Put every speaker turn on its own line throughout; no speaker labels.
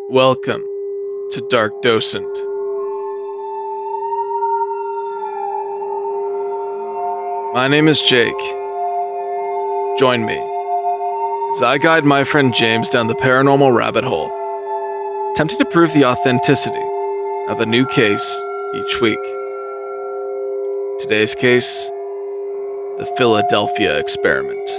Welcome to Dark Docent. My name is Jake. Join me as I guide my friend James down the paranormal rabbit hole, attempting to prove the authenticity of a new case each week. Today's case, the Philadelphia Experiment.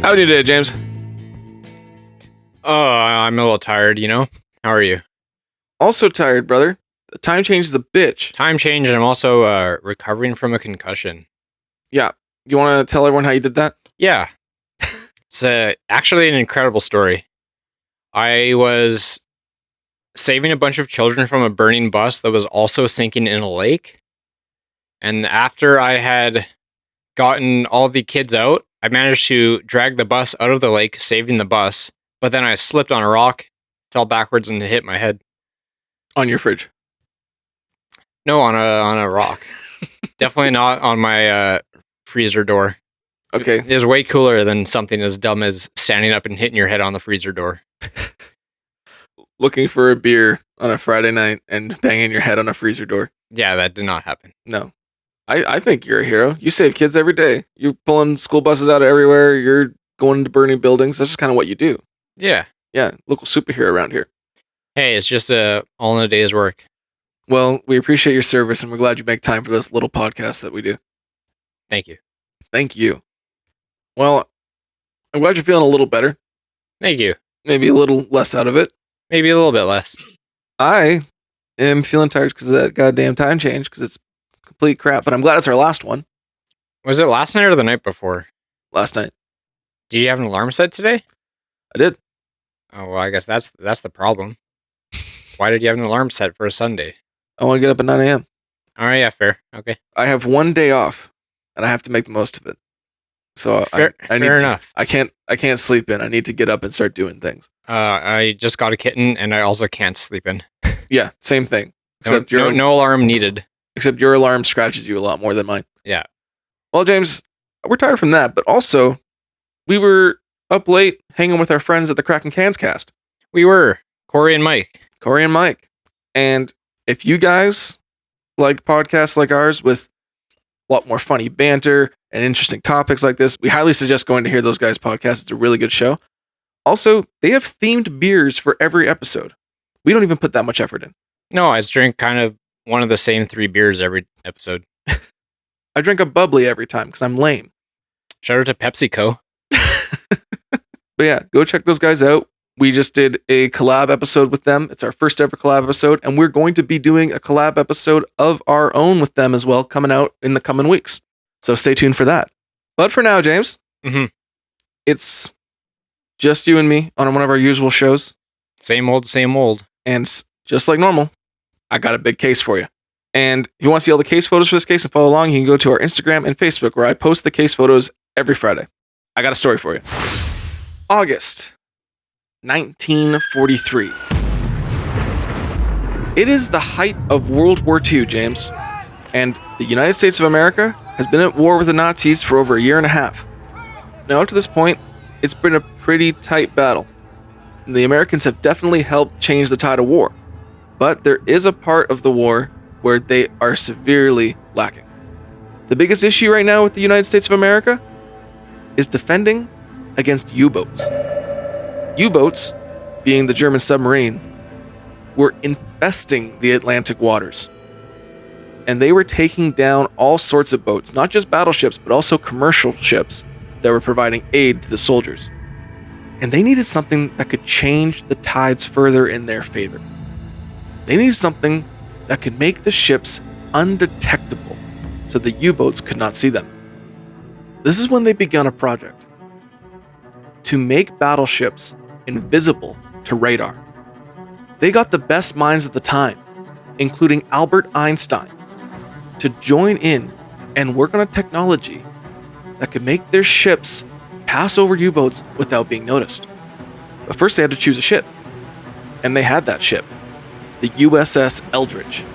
How are you today, James?
I'm a little tired, How are you?
Also tired, brother. The time change is a bitch.
Time change, and I'm also recovering from a concussion.
Yeah. You want to tell everyone how you did that?
Yeah. It's actually an incredible story. I was saving a bunch of children from a burning bus that was also sinking in a lake. And after I had gotten all the kids out, I managed to drag the bus out of the lake, saving the bus. But then I slipped on a rock, fell backwards, and hit my head.
On your fridge?
No, on a rock. Definitely not on my freezer door.
Okay.
It was way cooler than something as dumb as standing up and hitting your head on the freezer door.
Looking for a beer on a Friday night and banging your head on a freezer door.
Yeah, that did not happen.
No. I think you're a hero. You save kids every day. You're pulling school buses out of everywhere. You're going into burning buildings. That's just kind of what you do.
Yeah.
Yeah, local superhero around here.
Hey, it's just all in a day's work.
Well, we appreciate your service, and we're glad you make time for this little podcast that we do.
Thank you.
Thank you. Well, I'm glad you're feeling a little better.
Thank you.
Maybe a little less out of it.
Maybe a little bit less.
I am feeling tired because of that goddamn time change, because it's complete crap, but I'm glad it's our last one.
Was it last night or the night before?
Last night.
Did you have an alarm set today?
I did.
Oh, well, I guess that's the problem. Why did you have an alarm set for a Sunday?
I want to get up at 9 a.m.
All right, yeah, fair. Okay.
I have one day off, and I have to make the most of it. So
Fair enough.
I can't sleep in. I need to get up and start doing things.
I just got a kitten, and I also can't sleep in.
Yeah, same thing.
Except no alarm needed.
Except your alarm scratches you a lot more than mine.
Yeah.
Well, James, we're tired from that, but also we were up late hanging with our friends at the Cracking Cans cast.
We were. Corey and Mike.
And if you guys like podcasts like ours with a lot more funny banter and interesting topics like this, we highly suggest going to hear those guys' podcast. It's a really good show. Also, they have themed beers for every episode. We don't even put that much effort in.
No, I just drink kind of one of the same 3 beers every episode.
I drink a bubbly every time because I'm lame.
Shout out to PepsiCo.
But yeah, go check those guys out. We just did a collab episode with them. It's our first ever collab episode, and we're going to be doing a collab episode of our own with them as well, coming out in the coming weeks. So stay tuned for that. But for now, James, It's just you and me on one of our usual shows.
Same old.
And just like normal, I got a big case for you. And if you want to see all the case photos for this case and follow along, you can go to our Instagram and Facebook, where I post the case photos every Friday. I got a story for you. August 1943. It is the height of World War II, James. And the United States of America has been at war with the Nazis for over a year and a half. Now, up to this point, it's been a pretty tight battle. And the Americans have definitely helped change the tide of war. But there is a part of the war where they are severely lacking. The biggest issue right now with the United States of America is defending against U-boats. U-boats, being the German submarine, were infesting the Atlantic waters. And they were taking down all sorts of boats, not just battleships, but also commercial ships that were providing aid to the soldiers. And they needed something that could change the tides further in their favor. They needed something that could make the ships undetectable so the U-boats could not see them. This is when they began a project to make battleships invisible to radar. They got the best minds at the time, including Albert Einstein, to join in and work on a technology that could make their ships pass over U-boats without being noticed. But first they had to choose a ship, and they had that ship, the USS Eldridge.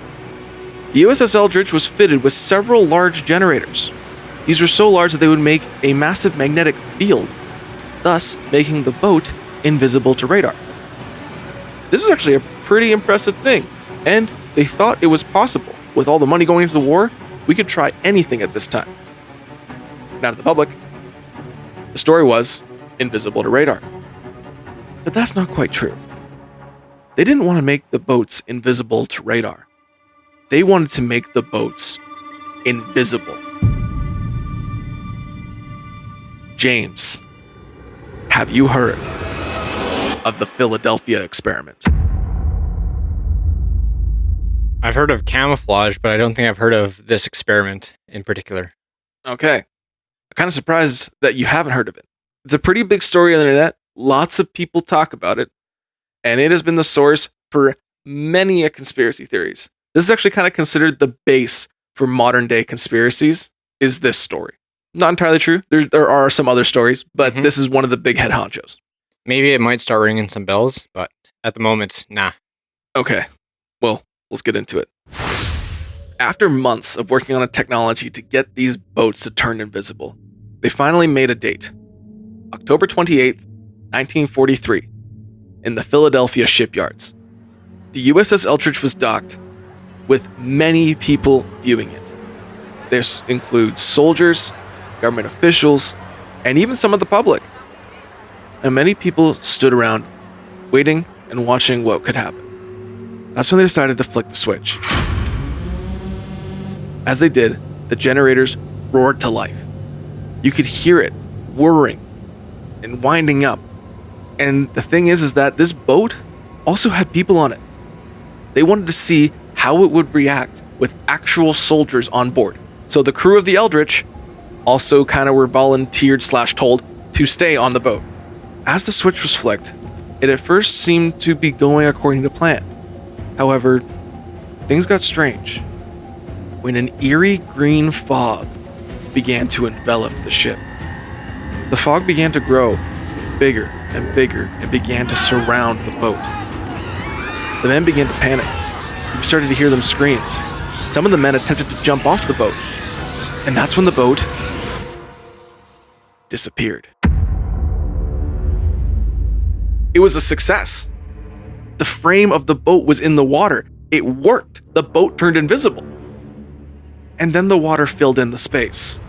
The USS Eldridge was fitted with several large generators. These were so large that they would make a massive magnetic field, thus making the boat invisible to radar. This is actually a pretty impressive thing, and they thought it was possible. With all the money going into the war, we could try anything at this time. Now to the public, the story was invisible to radar. But that's not quite true. They didn't want to make the boats invisible to radar. They wanted to make the boats invisible. James, have you heard of the Philadelphia experiment?
I've heard of camouflage, but I don't think I've heard of this experiment in particular.
Okay. I'm kind of surprised that you haven't heard of it. It's a pretty big story on the internet. Lots of people talk about it. And it has been the source for many conspiracy theories. This is actually kind of considered the base for modern day conspiracies, is this story. Not entirely true. There are some other stories, but this is one of the big head honchos.
Maybe it might start ringing some bells, but at the moment, nah.
Okay. Well, let's get into it. After months of working on a technology to get these boats to turn invisible, they finally made a date. October 28th, 1943, in the Philadelphia shipyards. The USS Eldridge was docked, with many people viewing it. This includes soldiers, government officials, and even some of the public. And many people stood around, waiting and watching what could happen. That's when they decided to flick the switch. As they did, the generators roared to life. You could hear it whirring and winding up. And the thing is that this boat also had people on it. They wanted to see how it would react with actual soldiers on board. So the crew of the Eldridge also kind of were volunteered / told to stay on the boat. As the switch was flicked, it at first seemed to be going according to plan. However, things got strange when an eerie green fog began to envelop the ship. The fog began to grow bigger and bigger and began to surround the boat. The men began to panic. We started to hear them scream. Some of the men attempted to jump off the boat, and that's when the boat disappeared. It was a success. The frame of the boat was in the water. It worked. The boat turned invisible. And then the water filled in the space.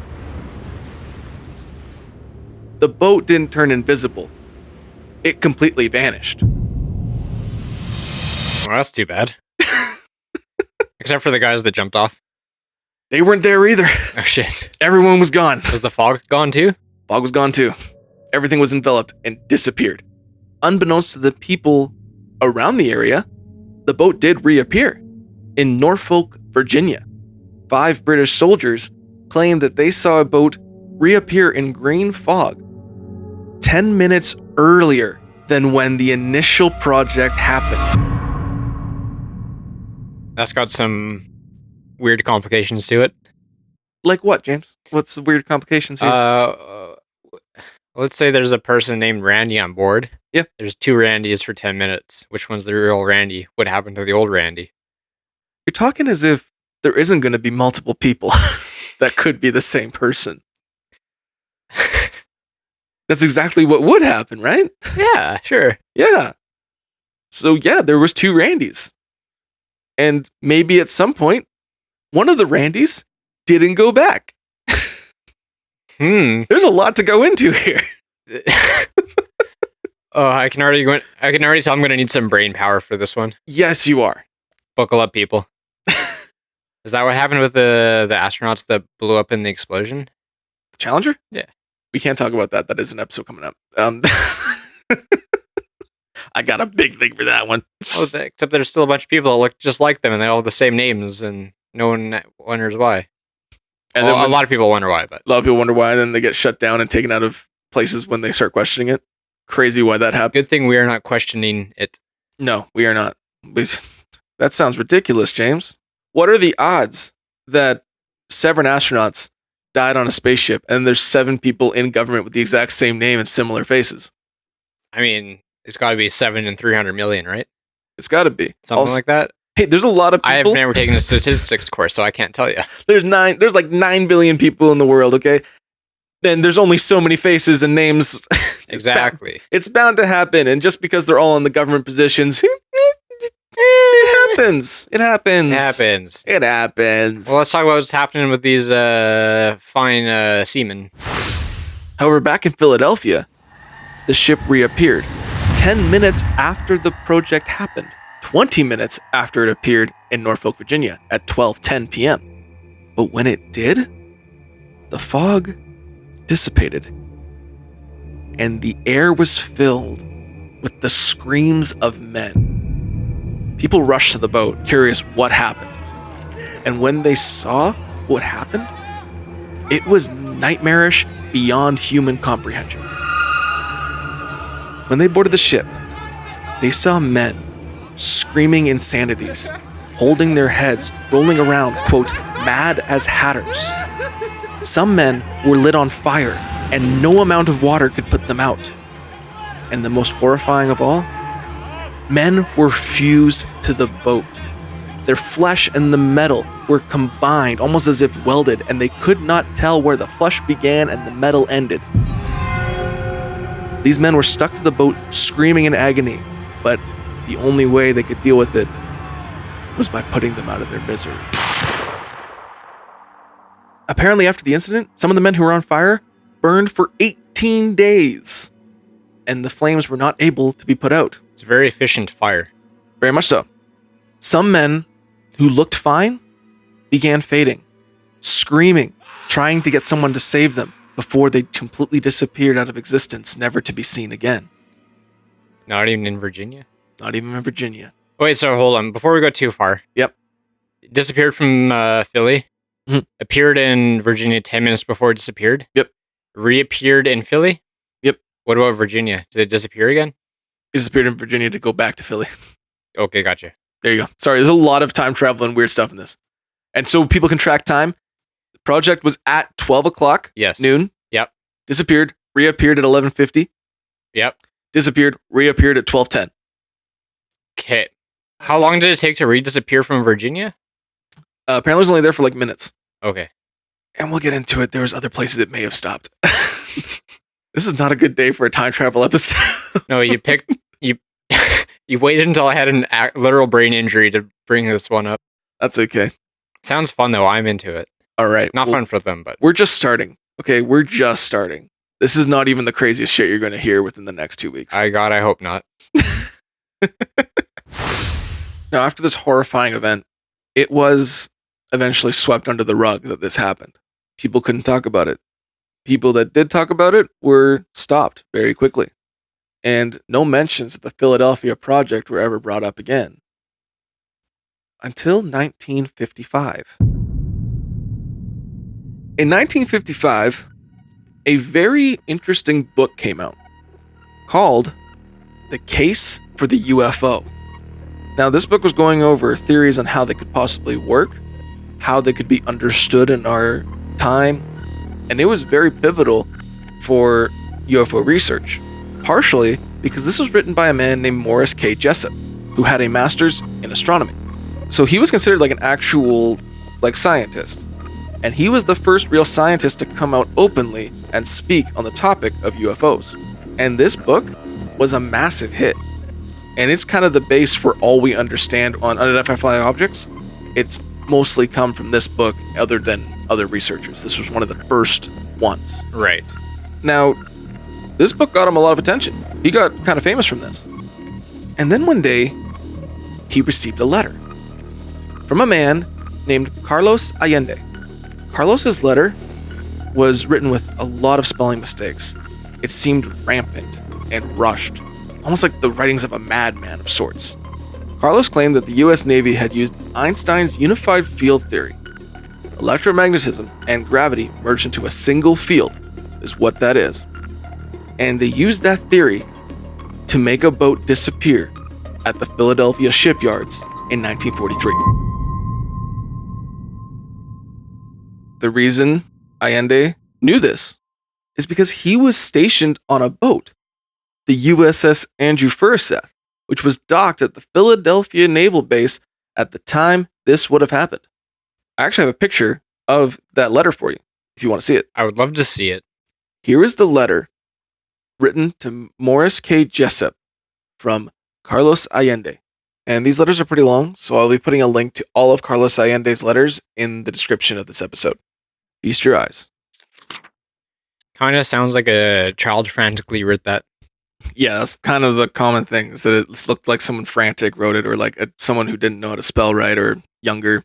The boat didn't turn invisible. It completely vanished.
Well, that's too bad. Except for the guys that jumped off.
They weren't there either.
Oh shit.
Everyone was gone.
Was the fog gone too?
Fog was gone too. Everything was enveloped and disappeared. Unbeknownst to the people around the area, the boat did reappear in Norfolk, Virginia. 5 British soldiers claimed that they saw a boat reappear in green fog 10 minutes earlier than when the initial project happened.
That's got some weird complications to it.
Like what, James? What's the weird complications here?
Let's say there's a person named Randy on board.
Yeah.
There's 2 Randys for 10 minutes. Which one's the real Randy? What happened to the old Randy?
You're talking as if there isn't going to be multiple people that could be the same person. That's exactly what would happen, right?
Yeah, sure.
Yeah. So yeah, there was 2 Randys. And maybe at some point, one of the Randys didn't go back. There's a lot to go into here.
Oh, I can already tell I'm going to need some brain power for this one.
Yes, you are.
Buckle up, people. Is that what happened with the astronauts that blew up in the explosion?
The Challenger?
Yeah.
We can't talk about that. That is an episode coming up. I got a big thing for that one.
Oh, except there's still a bunch of people that look just like them and they all have the same names and no one wonders why. And then a lot of people wonder why, but
a lot of people wonder why, and then they get shut down and taken out of places when they start questioning it. Crazy why that happens.
Good thing we are not questioning it.
No, we are not. That sounds ridiculous, James. What are the odds that 7 astronauts died on a spaceship, and there's 7 people in government with the exact same name and similar faces.
I mean, it's got to be 7 and 300 million, right?
It's got to be
Something like that.
Hey, there's a lot of people.
I have never taken a statistics course, so I can't tell you.
There's like 9 billion people in the world, okay? And there's only so many faces and names.
Exactly.
It's bound to happen, and just because they're all in the government positions, it happens. It happens.
It happens.
It happens.
Well, let's talk about what's happening with these fine seamen.
However, back in Philadelphia, the ship reappeared 10 minutes after the project happened, 20 minutes after it appeared in Norfolk, Virginia at 12:10 p.m. But when it did, the fog dissipated, and the air was filled with the screams of men. People rushed to the boat, curious what happened. And when they saw what happened, it was nightmarish beyond human comprehension. When they boarded the ship, they saw men screaming insanities, holding their heads, rolling around, quote, mad as hatters. Some men were lit on fire, and no amount of water could put them out. And the most horrifying of all, men were fused to the boat. Their flesh and the metal were combined, almost as if welded, and they could not tell where the flesh began and the metal ended. These men were stuck to the boat, screaming in agony, but the only way they could deal with it was by putting them out of their misery. Apparently, after the incident, some of the men who were on fire burned for 18 days, and the flames were not able to be put out.
It's a very efficient fire.
Very much so. Some men who looked fine began fading, screaming, trying to get someone to save them before they completely disappeared out of existence, never to be seen again.
Not even in Virginia?
Not even in Virginia.
Wait, so hold on. Before we go too far.
Yep.
Disappeared from Philly.
Mhm.
Appeared in Virginia 10 minutes before it disappeared.
Yep.
Reappeared in Philly.
Yep.
What about Virginia? Did it disappear again?
It disappeared in Virginia to go back to Philly.
Okay, gotcha.
There you go. Sorry, there's a lot of time travel and weird stuff in this. And so people can track time. The project was at 12 o'clock
Yes.
noon.
Yep.
Disappeared, reappeared at 11:50.
Yep.
Disappeared, reappeared at 12:10.
Okay. How long did it take to re-disappear from Virginia?
Apparently it was only there for like minutes.
Okay.
And we'll get into it. There was other places it may have stopped. This is not a good day for a time travel episode.
No, you picked... You waited until I had an literal brain injury to bring this one up.
That's okay.
Sounds fun, though. I'm into it.
All right.
Not fun for them, but...
We're just starting. Okay, we're just starting. This is not even the craziest shit you're going to hear within the next 2 weeks.
I hope not.
Now, after this horrifying event, it was eventually swept under the rug that this happened. People couldn't talk about it. People that did talk about it were stopped very quickly. And no mentions of the Philadelphia Project were ever brought up again. Until 1955. In 1955, a very interesting book came out called The Case for the UFO. Now, this book was going over theories on how they could possibly work, how they could be understood in our time, and it was very pivotal for UFO research, partially because this was written by a man named Morris K. Jessup, who had a master's in astronomy. So he was considered like an actual scientist, and he was the first real scientist to come out openly and speak on the topic of UFOs. And this book was a massive hit. And it's kind of the base for all we understand on unidentified flying objects. It's mostly come from this book, other than other researchers. This was one of the first ones.
Right.
Now, this book got him a lot of attention. He got kind of famous from this. And then one day, he received a letter from a man named Carlos Allende. Carlos's letter was written with a lot of spelling mistakes. It seemed rampant and rushed, almost like the writings of a madman of sorts. Carlos claimed that the US Navy had used Einstein's unified field theory. Electromagnetism and gravity merged into a single field, is what that is. And they used that theory to make a boat disappear at the Philadelphia shipyards in 1943. the reason Allende knew this is because he was stationed on a boat, the USS Andrew Forsyth, which was docked at the Philadelphia Naval Base at the time this would have happened. I actually have a picture of that letter for you, if you want to see it.
I would love to see it.
Here is the letter written to Morris K. Jessup from Carlos Allende. And these letters are pretty long, so I'll be putting a link to all of Carlos Allende's letters in the description of this episode. Feast your eyes.
Kind of sounds like a child frantically wrote that.
Yeah, that's kind of the common thing, is that it looked like someone frantic wrote it, or like someone who didn't know how to spell right, or younger,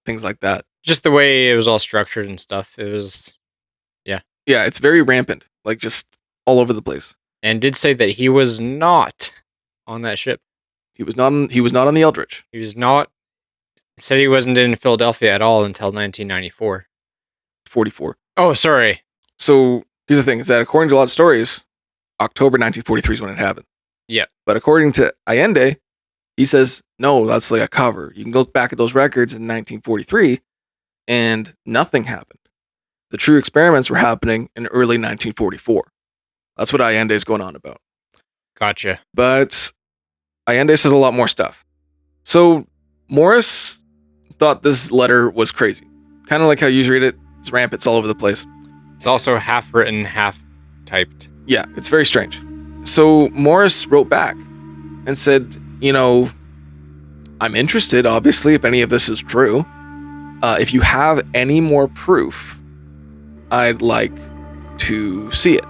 things like that.
Just the way it was all structured and stuff. It was,
Yeah, it's very rampant, like just all over the place.
and did say that he was not on that ship.
He was not on the Eldridge.
He was not. Said he wasn't in Philadelphia at all until 1994.
44.
Oh, sorry.
So here's the thing, is that according to a lot of stories, October 1943 is when it happened.
Yeah.
But according to Allende, he says, no, that's like a cover. You can go back at those records in 1943 and nothing happened. The true experiments were happening in early 1944. That's what Allende is going on about.
Gotcha.
But Allende says a lot more stuff. So Morris thought this letter was crazy. Kind of like how you usually read it. It's rampant. It's all over the place.
It's also half written, half typed.
Yeah, it's very strange. So Morris wrote back and said, I'm interested, obviously, if any of this is true. If you have any more proof, I'd like to see it.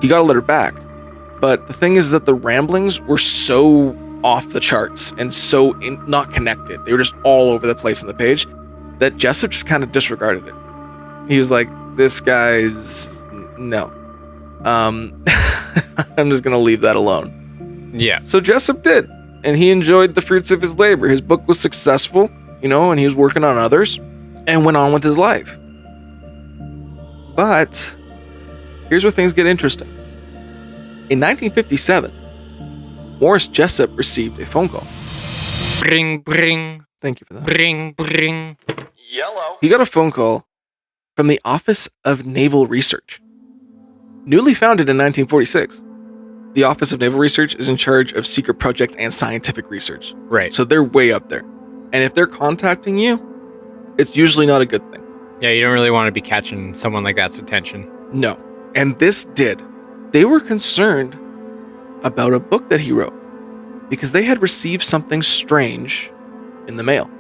He got a letter back. But the thing is that the ramblings were so off the charts and so not connected. They were just all over the place on the page that Jessup just kind of disregarded it. He was like, this guy's... no. I'm just going to leave that alone.
Yeah.
So Jessup did. And he enjoyed the fruits of his labor. His book was successful, and he was working on others and went on with his life. But here's where things get interesting. In 1957, Morris Jessup received a phone call.
Bring.
Thank you for that.
Bring.
Yellow. He got a phone call from the Office of Naval Research. Newly founded in 1946, the Office of Naval Research is in charge of secret projects and scientific research.
Right.
So they're way up there. And if they're contacting you, it's usually not a good thing.
Yeah, you don't really want to be catching someone like that's attention.
No. And this did. They were concerned about a book that he wrote because they had received something strange in the mail.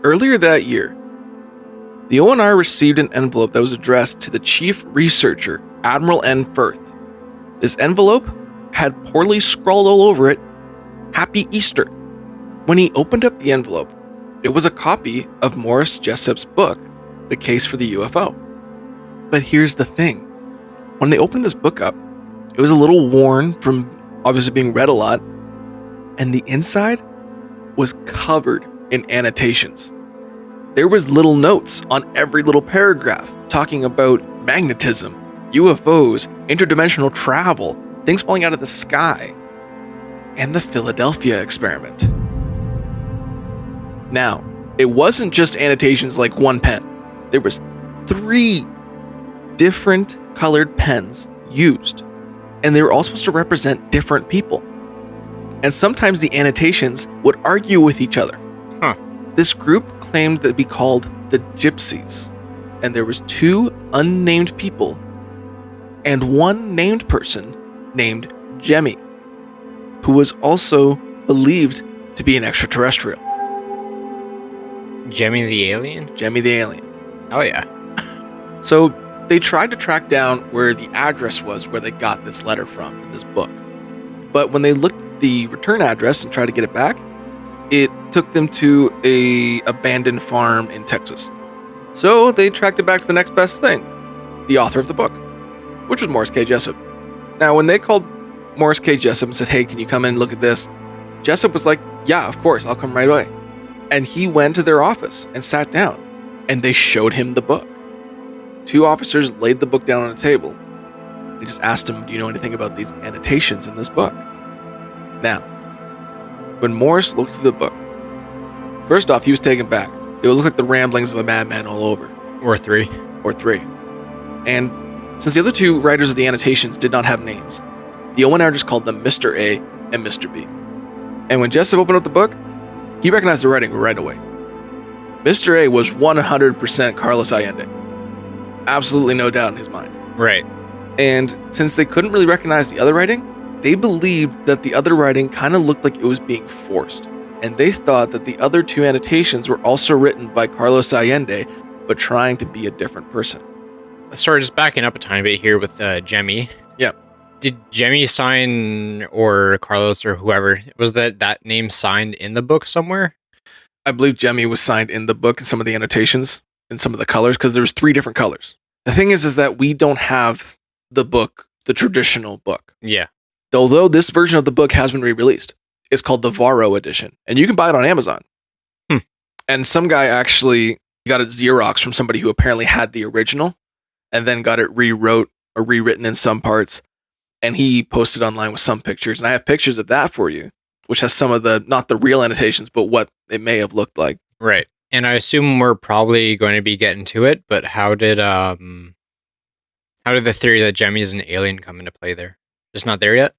Earlier that year, the ONR received an envelope that was addressed to the chief researcher, Admiral N. Firth. This envelope had poorly scrawled all over it, Happy Easter. When he opened up the envelope, it was a copy of Morris Jessup's book, The Case for the UFO. But here's the thing. When they opened this book up, it was a little worn from obviously being read a lot, and the inside was covered in annotations. There was little notes on every little paragraph talking about magnetism, UFOs, interdimensional travel, things falling out of the sky, and the Philadelphia experiment. Now, it wasn't just annotations like one pen. There was 3 different colored pens used, and they were all supposed to represent different people. And sometimes the annotations would argue with each other.
Huh.
This group claimed to be called the Gypsies, and there was 2 unnamed people and 1 named person named Jemmy, who was also believed to be an extraterrestrial.
Jemmy the alien?
Jemmy the alien.
Oh, yeah.
So they tried to track down where the address was where they got this letter from in this book. But when they looked at the return address and tried to get it back, it took them to a abandoned farm in Texas. So they tracked it back to the next best thing, the author of the book, which was Morris K. Jessup. Now, when they called Morris K. Jessup and said, hey, can you come in and look at this? Jessup was like, yeah, of course, I'll come right away. And he went to their office and sat down, and they showed him the book. 2 officers laid the book down on a table. They just asked him, do you know anything about these annotations in this book? Now, when Morris looked through the book, first off, he was taken back. It would look like the ramblings of a madman all over.
Or 3.
Or 3. And since the other 2 writers of the annotations did not have names, the ONR just called them Mr. A and Mr. B. And when Jessup opened up the book, he recognized the writing right away. Mr. A was 100% Carlos Allende. Absolutely no doubt in his mind.
Right.
And since they couldn't really recognize the other writing, they believed that the other writing kind of looked like it was being forced. And they thought that the other 2 annotations were also written by Carlos Allende, but trying to be a different person.
Sorry, just backing up a tiny bit here with Jemmy.
Yeah.
Did Jemmy sign, or Carlos or whoever, was that name signed in the book somewhere?
I believe Jemmy was signed in the book in some of the annotations, in some of the colors, because there's 3 different colors. The thing is that we don't have the book, the traditional book.
Yeah.
Although this version of the book has been re-released. It's called the Varro edition, and you can buy it on Amazon. And some guy actually got it Xerox from somebody who apparently had the original, and then got it rewrote or rewritten in some parts, and he posted online with some pictures, and I have pictures of that for you, which has some of the, not the real annotations, but what it may have looked like.
Right. And I assume we're probably going to be getting to it, but how did the theory that Jemmy is an alien come into play there? It's not there yet?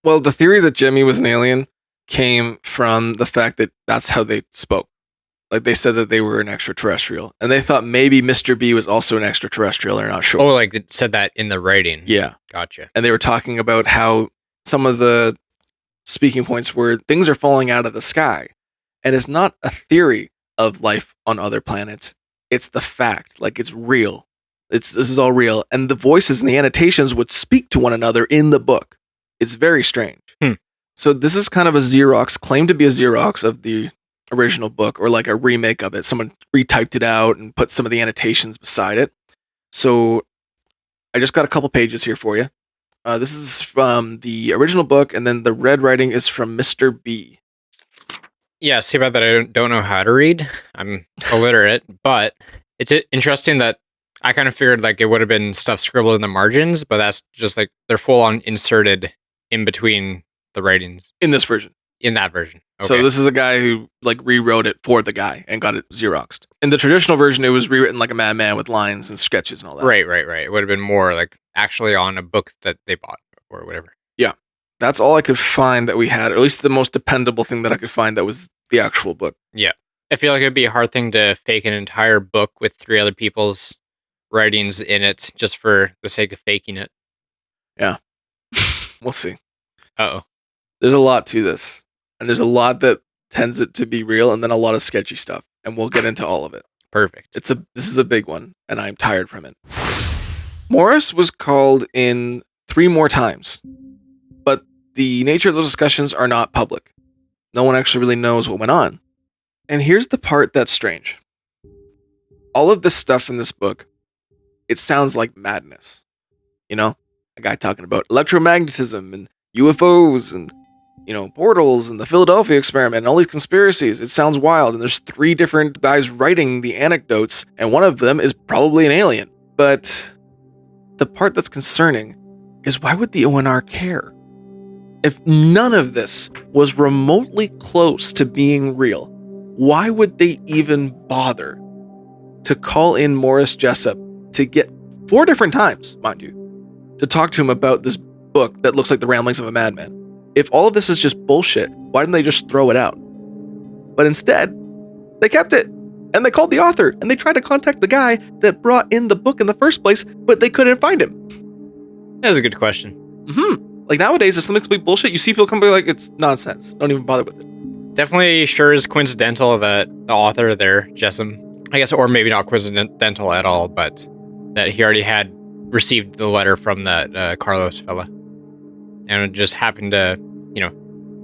Well, the theory that Jemmy was an alien came from the fact that that's how they spoke. Like, they said that they were an extraterrestrial, and they thought maybe Mr. B was also an extraterrestrial. They're not sure.
Oh, like it said that in the writing.
Yeah.
Gotcha.
And they were talking about how some of the speaking points were things are falling out of the sky. And it's not a theory of life on other planets. It's the fact. Like, it's real. This is all real. And the voices and the annotations would speak to one another in the book. It's very strange. So this is kind of a Xerox, claimed to be a Xerox of the original book, or like a remake of it. Someone retyped it out and put some of the annotations beside it. So I just got a couple pages here for you. This is from the original book, and then the red writing is from Mr. B.
Yeah, see about that. I don't know how to read. I'm illiterate, but it's interesting that I kind of figured like it would have been stuff scribbled in the margins, but that's just like they're full on inserted in between the writings.
In this version.
In that version. Okay.
So this is a guy who like rewrote it for the guy and got it Xeroxed. In the traditional version, it was rewritten like a madman with lines and sketches and all that.
Right. It would have been more like actually on a book that they bought or whatever.
Yeah. That's all I could find that we had, or at least the most dependable thing that I could find that was the actual book.
Yeah. I feel like it'd be a hard thing to fake an entire book with 3 other people's writings in it just for the sake of faking it.
Yeah. We'll see.
Uh-oh.
There's a lot to this. And there's a lot that tends it to be real, and then a lot of sketchy stuff. And we'll get into all of it.
Perfect.
This is a big one, and I'm tired from it. Morris was called in 3 more times. But the nature of those discussions are not public. No one actually really knows what went on. And here's the part that's strange. All of this stuff in this book, it sounds like madness. You know? A guy talking about electromagnetism and UFOs and, portals and the Philadelphia experiment and all these conspiracies. It sounds wild. And there's 3 different guys writing the anecdotes, and one of them is probably an alien. But the part that's concerning is, why would the ONR care? If none of this was remotely close to being real, why would they even bother to call in Morris Jessup to get 4 different times, mind you, to talk to him about this book that looks like the ramblings of a madman? If all of this is just bullshit, why didn't they just throw it out? But instead, they kept it, and they called the author, and they tried to contact the guy that brought in the book in the first place, but they couldn't find him.
That's a good question.
Like, nowadays, if something's complete bullshit, you see people come by like, it's nonsense. Don't even bother with it.
Definitely sure is coincidental that the author there, Jessup, I guess, or maybe not coincidental at all, but that he already had received the letter from that Carlos fella. And it just happened to,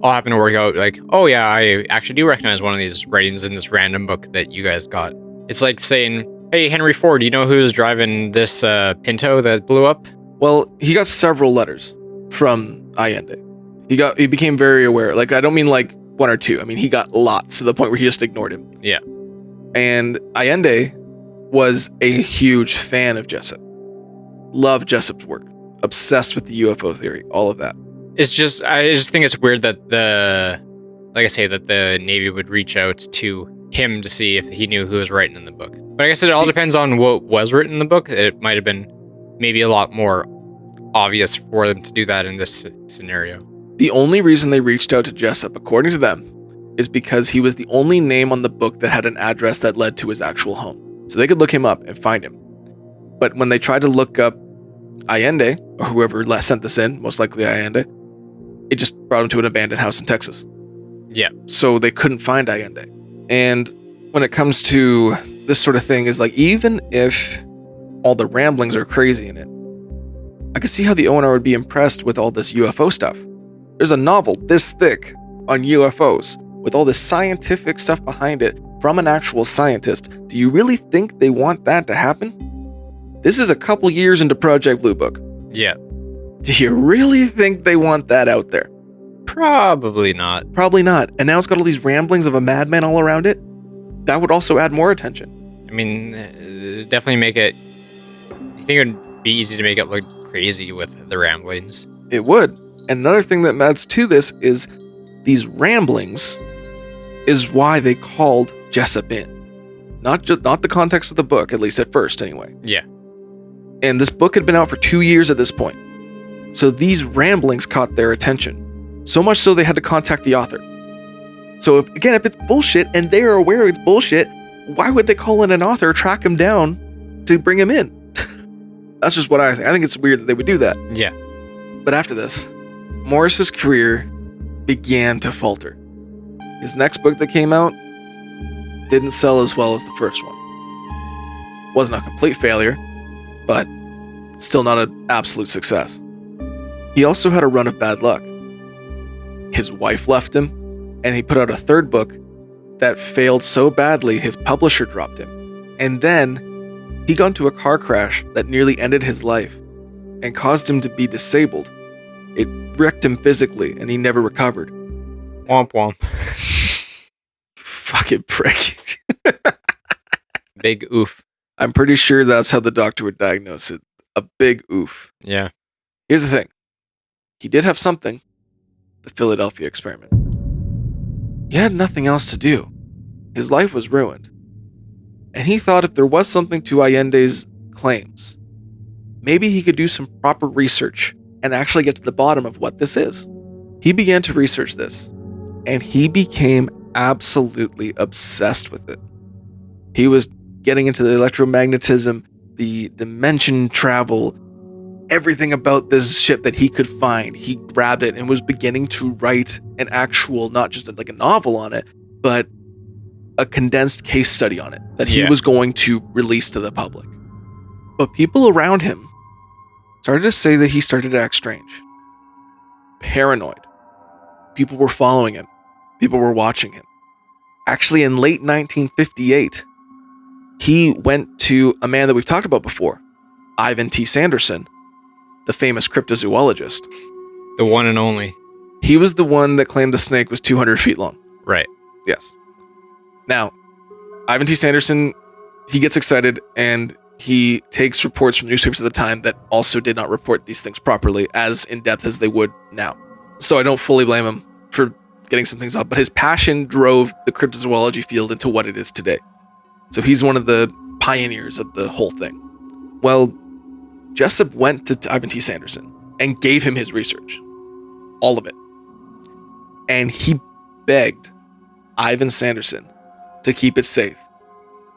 all happened to work out like, oh yeah, I actually do recognize one of these writings in this random book that you guys got. It's like saying, hey, Henry Ford, do you know who's driving this Pinto that blew up?
Well, he got several letters from Allende. He became very aware. Like, I don't mean like 1 or 2. I mean, he got lots to the point where he just ignored him.
Yeah.
And Allende was a huge fan of Jessup. Loved Jessup's work. Obsessed with the UFO theory. All of that.
I just think it's weird that like I say, that the Navy would reach out to him to see if he knew who was writing in the book. But I guess it all depends on what was written in the book. It might have been maybe a lot more obvious for them to do that in this scenario.
The only reason they reached out to Jessup, according to them, is because he was the only name on the book that had an address that led to his actual home. So they could look him up and find him. But when they tried to look up Allende, or whoever sent this in, most likely Allende, it just brought him to an abandoned house in Texas.
Yeah.
So they couldn't find Allende. And when it comes to this sort of thing, is like, even if all the ramblings are crazy in it, I could see how the ONR would be impressed with all this UFO stuff. There's a novel this thick on UFOs with all this scientific stuff behind it from an actual scientist. Do you really think they want that to happen? This is a couple years into Project Blue Book.
Yeah.
Do you really think they want that out there?
Probably not.
Probably not. And now it's got all these ramblings of a madman all around it. That would also add more attention.
I mean, definitely make it... You think it would be easy to make it look crazy with the ramblings?
It would. And another thing that adds to this is these ramblings is why they called Jessup in. Not the context of the book, at least at first anyway.
Yeah.
And this book had been out for 2 years at this point. So these ramblings caught their attention. So much so they had to contact the author. So if it's bullshit and they are aware it's bullshit, why would they call in an author, track him down to bring him in? That's just what I think. I think it's weird that they would do that.
Yeah.
But after this, Morris's career began to falter. His next book that came out didn't sell as well as the first one. Wasn't a complete failure, but still not an absolute success. He also had a run of bad luck. His wife left him, and he put out a third book that failed so badly his publisher dropped him. And then he got into a car crash that nearly ended his life and caused him to be disabled. It wrecked him physically, and he never recovered.
Womp womp.
Fucking prick.
Big oof.
I'm pretty sure that's how the doctor would diagnose it. A big oof.
Yeah.
Here's the thing. He did have something. The Philadelphia experiment. He had nothing else to do. His life was ruined. And he thought if there was something to Allende's claims, maybe he could do some proper research and actually get to the bottom of what this is. He began to research this, and he became absolutely obsessed with it. He was getting into the electromagnetism, the dimension travel, everything about this ship that he could find. He grabbed it and was beginning to write an actual, not just like a novel on it, but a condensed case study on it that he was going to release to the public. But people around him started to say that he started to act strange. Paranoid. People were following him. People were watching him. Actually, in late 1958, he went to a man that we've talked about before, Ivan T. Sanderson, the famous cryptozoologist.
The one and only.
He was the one that claimed the snake was 200 feet long.
Right.
Yes. Now, Ivan T. Sanderson, he gets excited and he takes reports from newspapers at the time that also did not report these things properly, as in-depth as they would now. So I don't fully blame him for getting some things up, but his passion drove the cryptozoology field into what it is today. So he's one of the pioneers of the whole thing. Well, Jessup went to Ivan T. Sanderson and gave him his research. All of it. And he begged Ivan Sanderson to keep it safe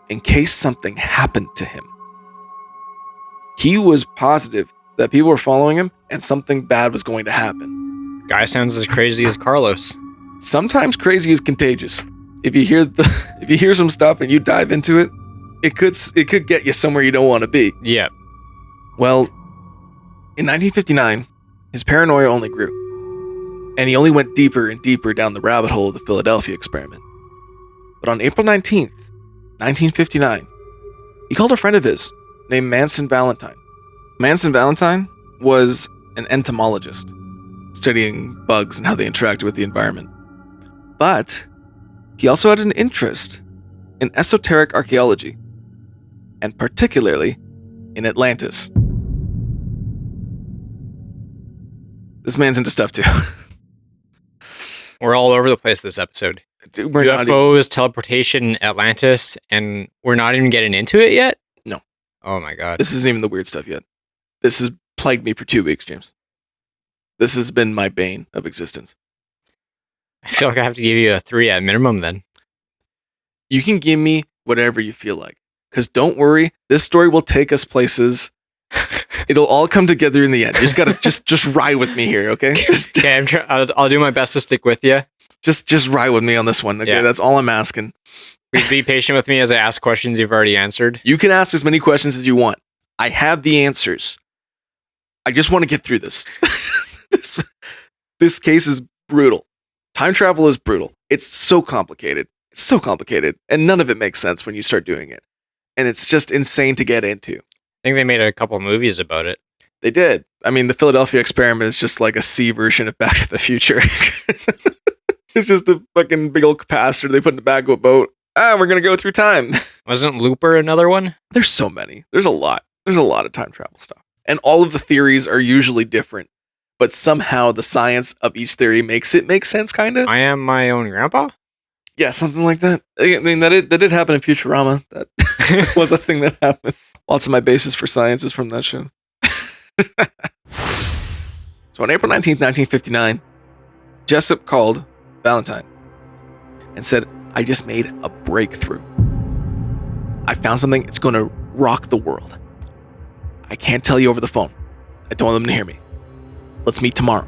in case something happened to him. He was positive that people were following him and something bad was going to happen.
Guy sounds as crazy as Carlos.
Sometimes crazy is contagious. If you hear some stuff and you dive into it, it could get you somewhere you don't want to be.
Yeah.
Well, in 1959, his paranoia only grew, and he only went deeper and deeper down the rabbit hole of the Philadelphia experiment. But on April 19th, 1959, he called a friend of his named Manson Valentine. Manson Valentine was an entomologist, studying bugs and how they interacted with the environment. But he also had an interest in esoteric archaeology, and particularly in Atlantis. This man's into stuff too.
We're all over the place this episode.
Dude, we're not even,
UFOs, teleportation, Atlantis, and we're not even getting into it yet?
No.
Oh my god.
this isn't even the weird stuff yet. This has plagued me for 2 weeks, James. This has been my bane of existence.
I feel like I have to give you a 3 at minimum then.
You can give me whatever you feel like. Because don't worry, this story will take us places. It'll all come together in the end. You just gotta just ride with me here, okay?
Okay, I'll do my best to stick with you.
Just ride with me on this one, okay?
Yeah.
That's all I'm asking.
Please be patient with me as I ask questions you've already answered.
You can ask as many questions as you want. I have the answers. I just want to get through this. This case is brutal. Time travel is brutal. It's so complicated. It's so complicated. And none of it makes sense when you start doing it. And it's just insane to get into.
I think they made a couple movies about it.
They did. I mean, the Philadelphia Experiment is just like a C version of Back to the Future. It's just a fucking big old capacitor they put in the back of a boat. We're going to go through time.
Wasn't Looper another one?
There's so many. There's a lot. There's a lot of time travel stuff. And all of the theories are usually different. But somehow the science of each theory makes it make sense, kind of.
I Am My Own Grandpa?
Yeah, something like that. I mean, that did happen in Futurama. That was a thing that happened. Lots of my basis for science is from that show. So on April 19th, 1959, Jessup called Valentine and said, I just made a breakthrough. I found something, it's going to rock the world. I can't tell you over the phone. I don't want them to hear me. Let's meet tomorrow.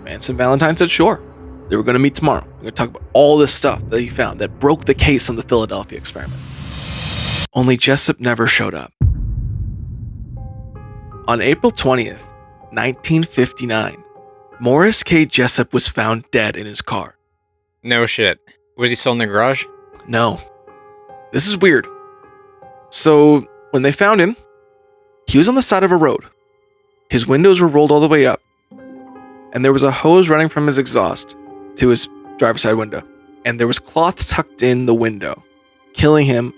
Manson Valentine said, sure. They were going to meet tomorrow. We're going to talk about all this stuff that he found that broke the case on the Philadelphia Experiment. Only Jessup never showed up. On April 20th, 1959, Morris K. Jessup was found dead in his car.
No shit. Was he still in the garage?
No. This is weird. So, when they found him, he was on the side of a road. His windows were rolled all the way up, and there was a hose running from his exhaust to his driver's side window, and there was cloth tucked in the window, killing him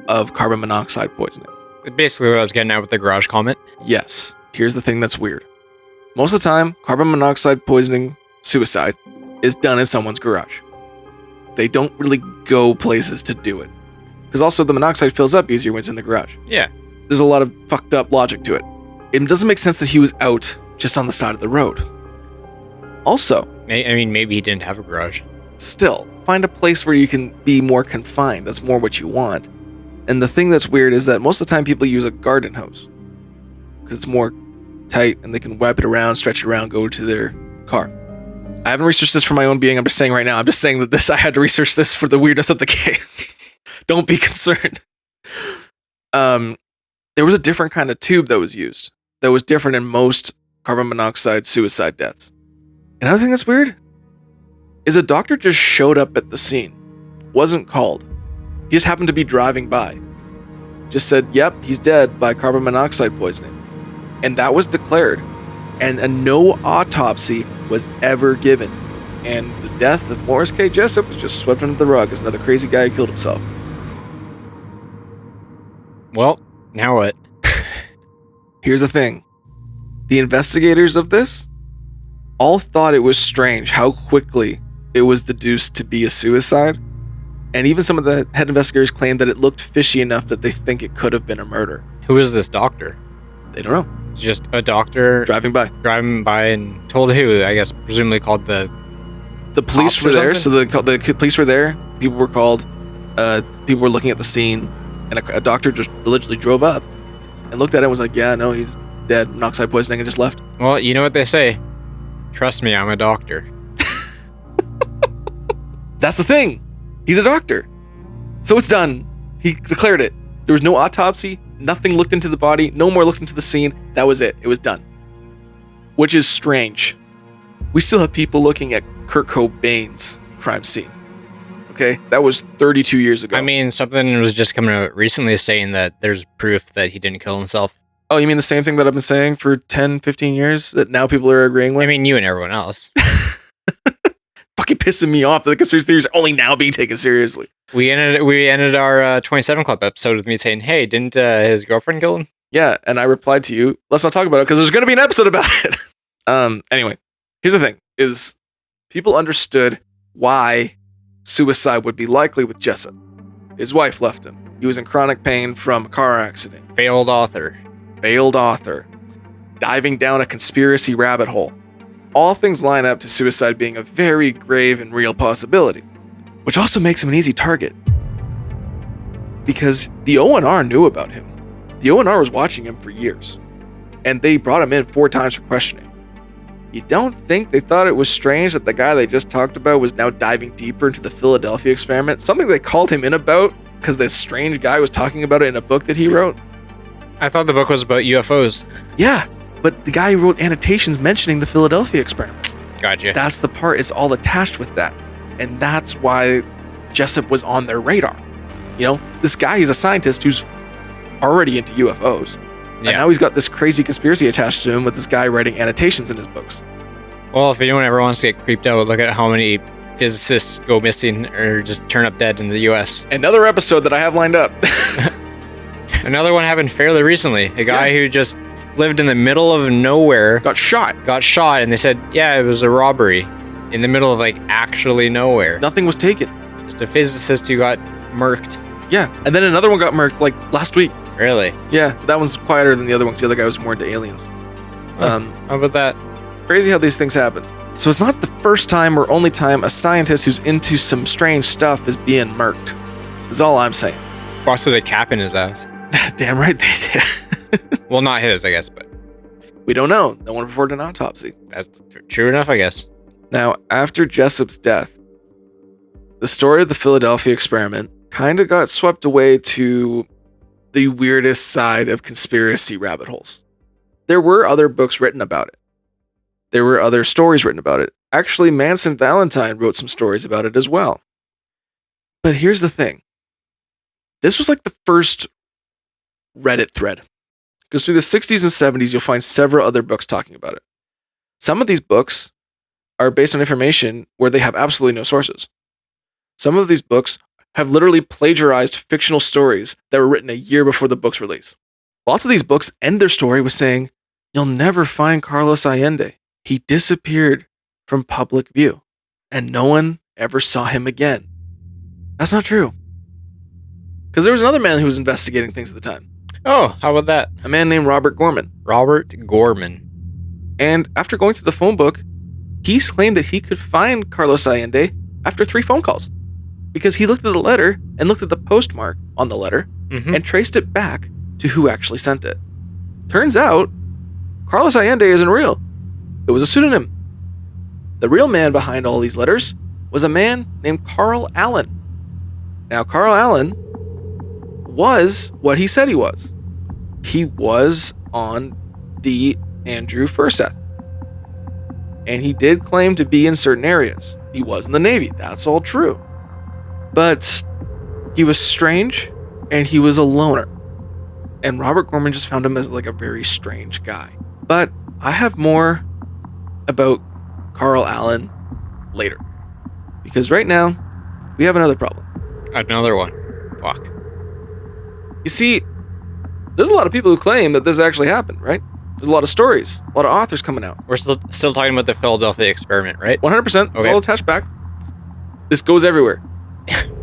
of carbon monoxide poisoning.
Basically what I was getting at with the garage comment.
Yes, here's the thing that's weird. Most of the time, carbon monoxide poisoning suicide is done in someone's garage. They don't really go places to do it. Because also the monoxide fills up easier when it's in the garage.
Yeah.
There's a lot of fucked up logic to it. It doesn't make sense that he was out just on the side of the road. Also,
I mean, maybe he didn't have a garage.
still, find a place where you can be more confined. That's more what you want. And the thing that's weird is that most of the time people use a garden hose. Because it's more tight and they can wipe it around, stretch it around, go to their car. I haven't researched this for my own being. I'm just saying right now. I'm just saying that I had to research this for the weirdness of the case. Don't be concerned. There was a different kind of tube that was used. That was different in most carbon monoxide suicide deaths. Another thing that's weird is a doctor just showed up at the scene. Wasn't called. He just happened to be driving by. Just said, yep, he's dead by carbon monoxide poisoning. And that was declared. And no autopsy was ever given. And the death of Morris K. Jessup was just swept under the rug as another crazy guy who killed himself.
Well, now what?
Here's the thing. The investigators of this all thought it was strange how quickly it was deduced to be a suicide. And even some of the head investigators claimed that it looked fishy enough that they think it could have been a murder.
Who is this doctor?
They don't know.
Just a doctor
Driving by.
and told who? I guess presumably called the
police
cops
were
or
there, so
something?
the police were there. People were called. People were looking at the scene, and a doctor just literally drove up and looked at it and was like, yeah, no, he's dead, monoxide poisoning, and just left.
Well, you know what they say. Trust me, I'm a doctor.
That's the thing. He's a doctor. So it's done. He declared it. There was no autopsy. Nothing looked into the body. No more looked into the scene. That was it. It was done. Which is strange. We still have people looking at Kurt Cobain's crime scene. Okay? That was 32 years ago.
I mean, something was just coming out recently saying that there's proof that he didn't kill himself.
Oh, you mean the same thing that I've been saying for 10, 15 years that now people are agreeing with?
I mean, you and everyone else.
Fucking pissing me off that the conspiracy theories are only now being taken seriously.
We ended our 27 Club episode with me saying, hey, didn't his girlfriend kill him?
Yeah, and I replied to you, let's not talk about it because there's going to be an episode about it. Anyway, here's the thing, is people understood why suicide would be likely with Jessup. His wife left him. He was in chronic pain from a car accident.
Failed author.
Diving down a conspiracy rabbit hole. All things line up to suicide being a very grave and real possibility, which also makes him an easy target. Because the ONR knew about him. The ONR was watching him for years, and they brought him in 4 times for questioning. You don't think they thought it was strange that the guy they just talked about was now diving deeper into the Philadelphia experiment? Something they called him in about because this strange guy was talking about it in a book that he wrote?
I thought the book was about UFOs.
Yeah, but the guy who wrote annotations mentioning the Philadelphia experiment.
Gotcha.
That's the part, it's all attached with that. And that's why Jessup was on their radar. You know, this guy, he's a scientist who's already into UFOs. And now he's got this crazy conspiracy attached to him with this guy writing annotations in his books.
Well, if anyone ever wants to get creeped out, look at how many physicists go missing or just turn up dead in the US.
Another episode that I have lined up.
Another one happened fairly recently. A guy who just lived in the middle of nowhere.
Got shot,
and they said, yeah, it was a robbery in the middle of like actually nowhere.
Nothing was taken.
Just a physicist who got murked.
Yeah, and then another one got murked like last week.
Really?
Yeah, that one's quieter than the other one because the other guy was more into aliens.
How about that?
Crazy how these things happen. So it's not the first time or only time a scientist who's into some strange stuff is being murked. That's all I'm saying.
Busted a cap in his ass.
Damn right they did.
Well, not his, I guess, but
we don't know. No one performed an autopsy.
that's true enough, I guess.
Now, after Jessup's death, the story of the Philadelphia experiment kind of got swept away to the weirdest side of conspiracy rabbit holes. There were other books written about it. There were other stories written about it. Actually, Manson Valentine wrote some stories about it as well. But here's the thing. This was like the first Reddit thread. Because through the 60s and 70s, you'll find several other books talking about it. Some of these books are based on information where they have absolutely no sources. Some of these books have literally plagiarized fictional stories that were written a year before the book's release. Lots of these books end their story with saying, "You'll never find Carlos Allende. He disappeared from public view, and no one ever saw him again." That's not true. Because there was another man who was investigating things at the time.
Oh, how about that?
A man named Robert Gorman.
Robert Gorman.
And after going through the phone book, he claimed that he could find Carlos Allende after 3 phone calls. Because he looked at the letter and looked at the postmark on the letter and traced it back to who actually sent it. Turns out, Carlos Allende isn't real. It was a pseudonym. The real man behind all these letters was a man named Carl Allen. Now, Carl Allen was what he said he was. He was on the Andrew Furseth. And he did claim to be in certain areas. He was in the Navy. That's all true. But he was strange, and he was a loner. And Robert Gorman just found him as like a very strange guy. But I have more about Carl Allen later. Because right now, we have another problem.
Another one. Fuck.
You see, there's a lot of people who claim that this actually happened, right? There's a lot of stories, a lot of authors coming out.
We're still talking about the Philadelphia experiment, right?
100%. It's
Okay.
all attached back. This goes everywhere.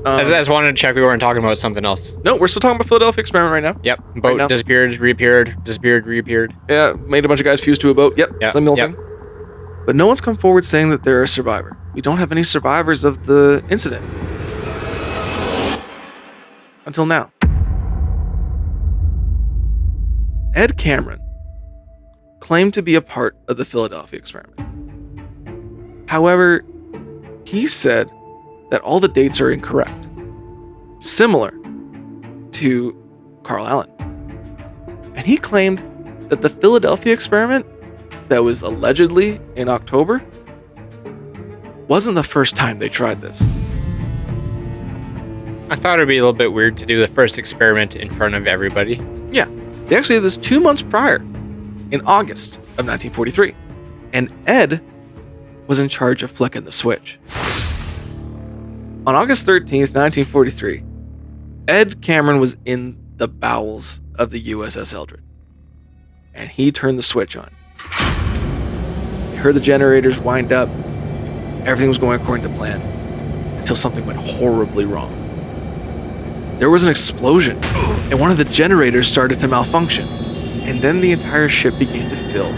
I just wanted to check we weren't talking about something else.
No, we're still talking about Philadelphia experiment right now.
Yep. Boat
now.
disappeared, reappeared, disappeared, reappeared.
Yeah, made a bunch of guys fuse to a boat. Yep,
Yep,
same old
yep.
thing. But no one's come forward saying that they're a survivor. We don't have any survivors of the incident. Until now. Ed Cameron claimed to be a part of the Philadelphia experiment. However, he said that all the dates are incorrect, similar to Carl Allen. And he claimed that the Philadelphia experiment that was allegedly in October wasn't the first time they tried this.
I thought it'd be a little bit weird to do the first experiment in front of everybody.
Yeah, they actually did this 2 months prior, in August of 1943. And Ed was in charge of flicking the switch. On August 13th, 1943, Ed Cameron was in the bowels of the USS Eldred. And he turned the switch on. He heard the generators wind up, Everything was going according to plan until something went horribly wrong. There was an explosion, and one of the generators started to malfunction, and then the entire ship began to fill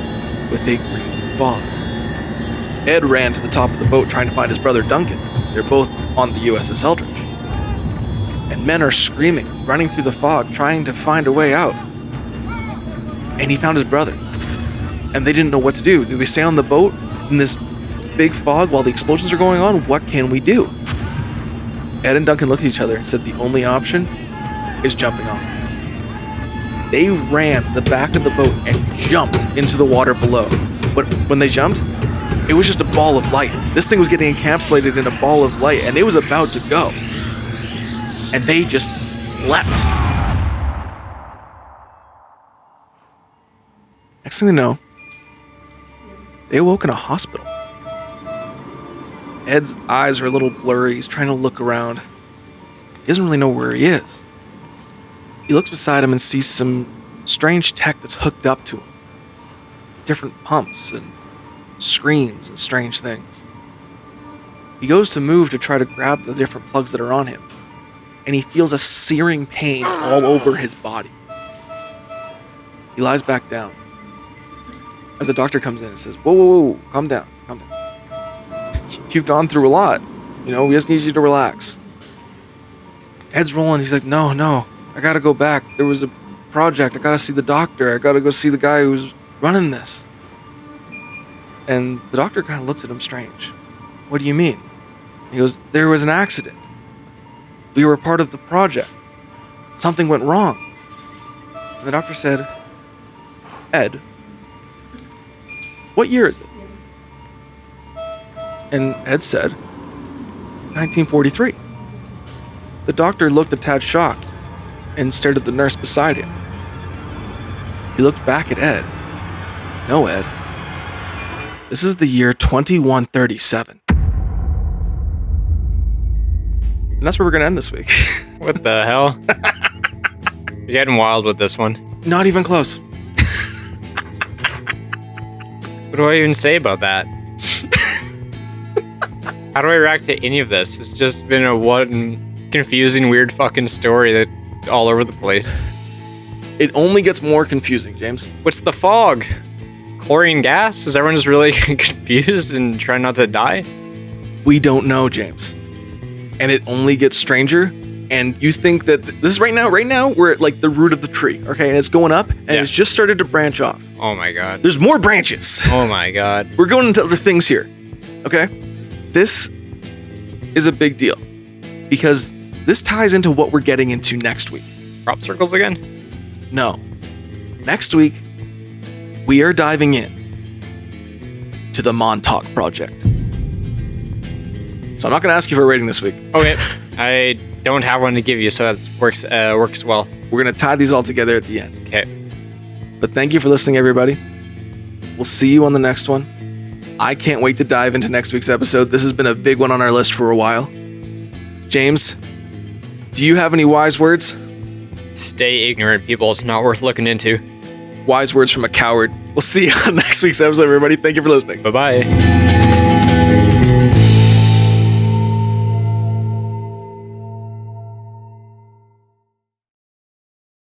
with a green fog. Ed ran to the top of the boat trying to find his brother Duncan. They're both on the USS Eldridge. And men are screaming, running through the fog, trying to find a way out. And he found his brother. And they didn't know what to do. Do we stay on the boat in this big fog while the explosions are going on? What can we do? Ed and Duncan looked at each other and said the only option is jumping on. They ran to the back of the boat and jumped into the water below. But when they jumped, it was just a ball of light. This thing was getting encapsulated in a ball of light, and it was about to go. And they just leapt. Next thing they know, they awoke in a hospital. Ed's eyes are a little blurry. He's trying to look around. He doesn't really know where he is. He looks beside him and sees some strange tech that's hooked up to him. Different pumps and screens and strange things. He goes to move to try to grab the different plugs that are on him, and he feels a searing pain all over his body. He lies back down as the doctor comes in and says, whoa, calm down. You've gone through a lot. We just need you to relax. Ed's rolling. He's like, no, I gotta go back. There was a project. I gotta see the doctor. I gotta go see the guy who's running this. And the doctor kind of looks at him strange. What do you mean? He goes, there was an accident. We were part of the project. Something went wrong. And the doctor said, Ed, what year is it? And Ed said, 1943. The doctor looked a tad shocked and stared at the nurse beside him. He looked back at Ed. No, Ed. This is the year 2137. And that's where we're going to end this week.
What the hell? You're getting wild with this one.
Not even close.
What do I even say about that? How do I react to any of this? It's just been a one confusing, weird fucking story that all over the place.
It only gets more confusing, James.
What's the fog? Chlorine gas? Is everyone just really confused and trying not to die?
We don't know, James. And it only gets stranger. And you think that this is right now, we're at like the root of the tree, okay? And it's going up and it's just started to branch off.
Oh my god.
There's more branches.
Oh my god.
We're going into other things here, okay? This is a big deal because this ties into what we're getting into next week.
Crop circles again?
No. Next week, we are diving in to the Montauk Project. So I'm not going to ask you for a rating this week.
Okay. I don't have one to give you, so that works well.
We're going to tie these all together at the end.
Okay.
But thank you for listening, everybody. We'll see you on the next one. I can't wait to dive into next week's episode. This has been a big one on our list for a while. James, do you have any wise words?
Stay ignorant, people. It's not worth looking into.
Wise words from a coward. We'll see you on next week's episode, everybody. Thank you for listening.
Bye-bye.